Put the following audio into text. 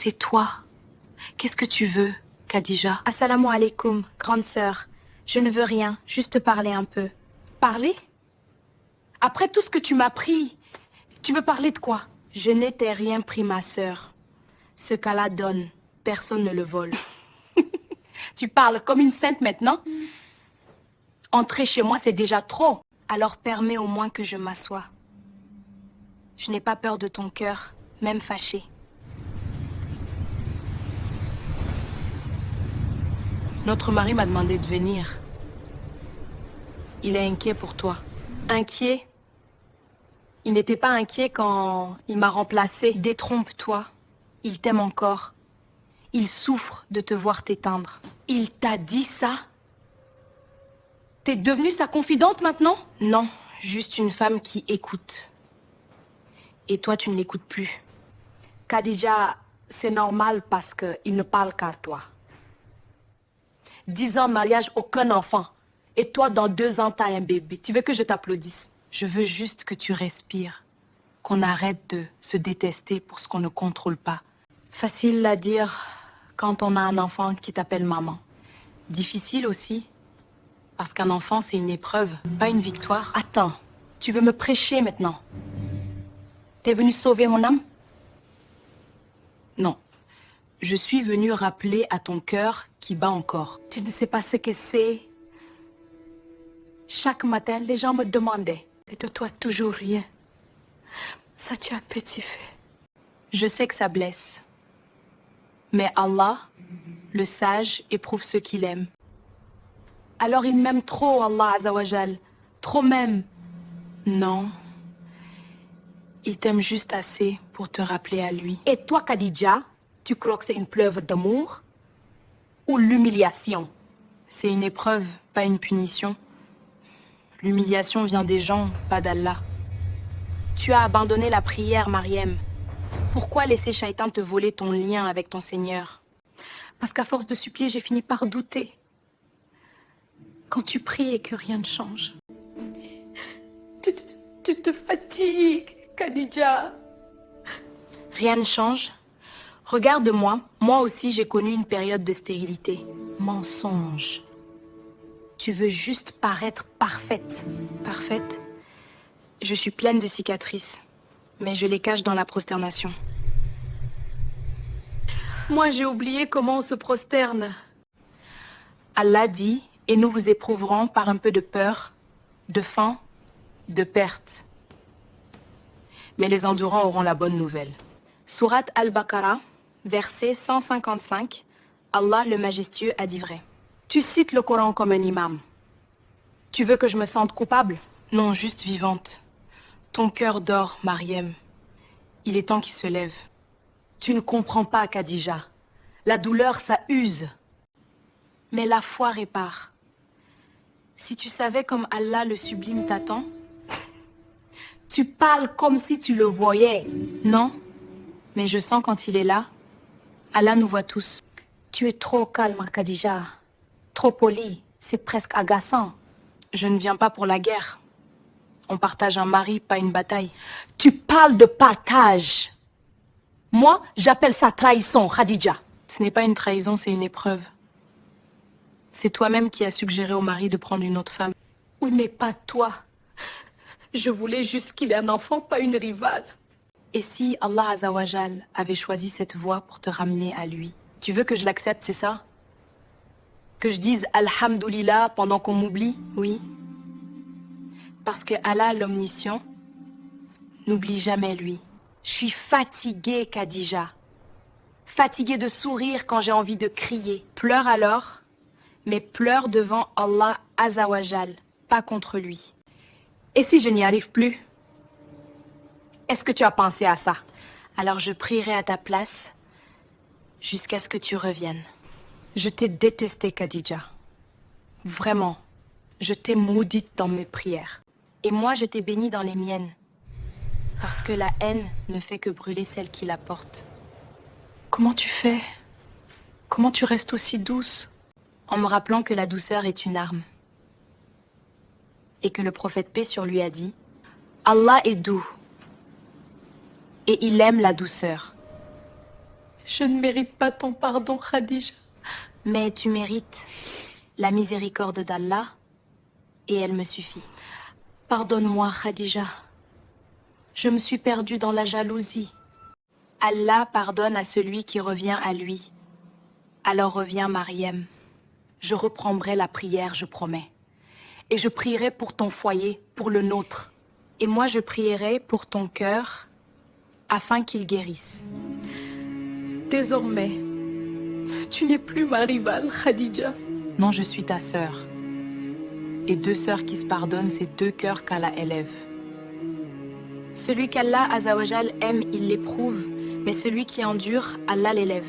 C'est toi. Qu'est-ce que tu veux, Khadija? Assalamu alaikum, grande sœur. Je ne veux rien, juste parler un peu. Parler? Après tout ce que tu m'as pris, tu veux parler de quoi? Je n'étais rien pris, ma sœur. Ce qu'Allah donne, personne ne le vole. Tu parles comme une sainte maintenant? Entrer chez moi, c'est déjà trop. Alors permets au moins que je m'assoie. Je n'ai pas peur de ton cœur, même fâché. Notre mari m'a demandé de venir. Il est inquiet pour toi. Inquiet? Il n'était pas inquiet quand il m'a remplacée. Détrompe-toi. Il t'aime encore. Il souffre de te voir t'éteindre. Il t'a dit ça? T'es devenue sa confidente maintenant? Non, juste une femme qui écoute. Et toi, tu ne l'écoutes plus. Khadija, c'est normal parce qu'il ne parle qu'à toi. 10 ans de mariage, aucun enfant. Et toi, dans 2 ans, t'as un bébé. Tu veux que je t'applaudisse? Je veux juste que tu respires. Qu'on arrête de se détester pour ce qu'on ne contrôle pas. Facile à dire quand on a un enfant qui t'appelle maman. Difficile aussi. Parce qu'un enfant, c'est une épreuve, pas une victoire. Attends, tu veux me prêcher maintenant? T'es venu sauver mon âme? Non. Je suis venue rappeler à ton cœur qui bat encore. Tu ne sais pas ce que c'est. Chaque matin, les gens me demandaient. Et de toi, toujours rien. Ça, tu as petit fait. Je sais que ça blesse. Mais Allah, le sage, éprouve ceux qu'il aime. Alors il m'aime trop, Allah Azawajal. Trop même. Non. Il t'aime juste assez pour te rappeler à lui. Et toi, Khadija, tu crois que c'est une preuve d'amour? Ou l'humiliation? C'est une épreuve, pas une punition. L'humiliation vient des gens, pas d'Allah. Tu as abandonné la prière, Mariem. Pourquoi laisser Shaitan te voler ton lien avec ton Seigneur? Parce qu'à force de supplier, j'ai fini par douter. Quand tu pries et que rien ne change. Tu te fatigues, Khadija. Rien ne change. Regarde-moi, moi aussi j'ai connu une période de stérilité. Mensonge. Tu veux juste paraître parfaite. Parfaite? Je suis pleine de cicatrices, mais je les cache dans la prosternation. Moi j'ai oublié comment on se prosterne. Allah dit, et nous vous éprouverons par un peu de peur, de faim, de perte. Mais les endurants auront la bonne nouvelle. Sourate Al-Baqarah, verset 155, Allah le majestueux a dit vrai. Tu cites le Coran comme un imam. Tu veux que je me sente coupable? Non, juste vivante. Ton cœur dort, Mariem. Il est temps qu'il se lève. Tu ne comprends pas, Khadija. La douleur, ça use. Mais la foi répare. Si tu savais comme Allah le sublime t'attend. Tu parles comme si tu le voyais. Non, mais je sens quand il est là. Allah nous voit tous. Tu es trop calme, Khadija. Trop poli. C'est presque agaçant. Je ne viens pas pour la guerre. On partage un mari, pas une bataille. Tu parles de partage. Moi, j'appelle ça trahison, Khadija. Ce n'est pas une trahison, c'est une épreuve. C'est toi-même qui as suggéré au mari de prendre une autre femme. Oui, mais pas toi. Je voulais juste qu'il ait un enfant, pas une rivale. Et si Allah Azawajal avait choisi cette voie pour te ramener à lui? Tu veux que je l'accepte, c'est ça? Que je dise Alhamdulillah pendant qu'on m'oublie? Oui. Parce que Allah, l'omniscient, n'oublie jamais lui. Je suis fatiguée, Khadija. Fatiguée de sourire quand j'ai envie de crier. Pleure alors, mais pleure devant Allah Azawajal, pas contre lui. Et si je n'y arrive plus? Est-ce que tu as pensé à ça? Alors je prierai à ta place jusqu'à ce que tu reviennes. Je t'ai détestée, Khadija. Vraiment. Je t'ai maudite dans mes prières. Et moi, je t'ai bénie dans les miennes. Parce que la haine ne fait que brûler celle qui la porte. Comment tu fais? Comment tu restes aussi douce? En me rappelant que la douceur est une arme. Et que le prophète paix sur lui a dit, Allah est doux. Et il aime la douceur. Je ne mérite pas ton pardon, Khadija. Mais tu mérites la miséricorde d'Allah et elle me suffit. Pardonne-moi, Khadija. Je me suis perdue dans la jalousie. Allah pardonne à celui qui revient à lui. Alors reviens, Mariam. Je reprendrai la prière, je promets. Et je prierai pour ton foyer, pour le nôtre. Et moi, je prierai pour ton cœur, afin qu'il guérisse. Désormais, tu n'es plus ma rivale, Khadija. Non, je suis ta sœur. Et deux sœurs qui se pardonnent, c'est deux cœurs qu'Allah élève. Celui qu'Allah Azawajal aime, il l'éprouve, mais celui qui endure, Allah l'élève.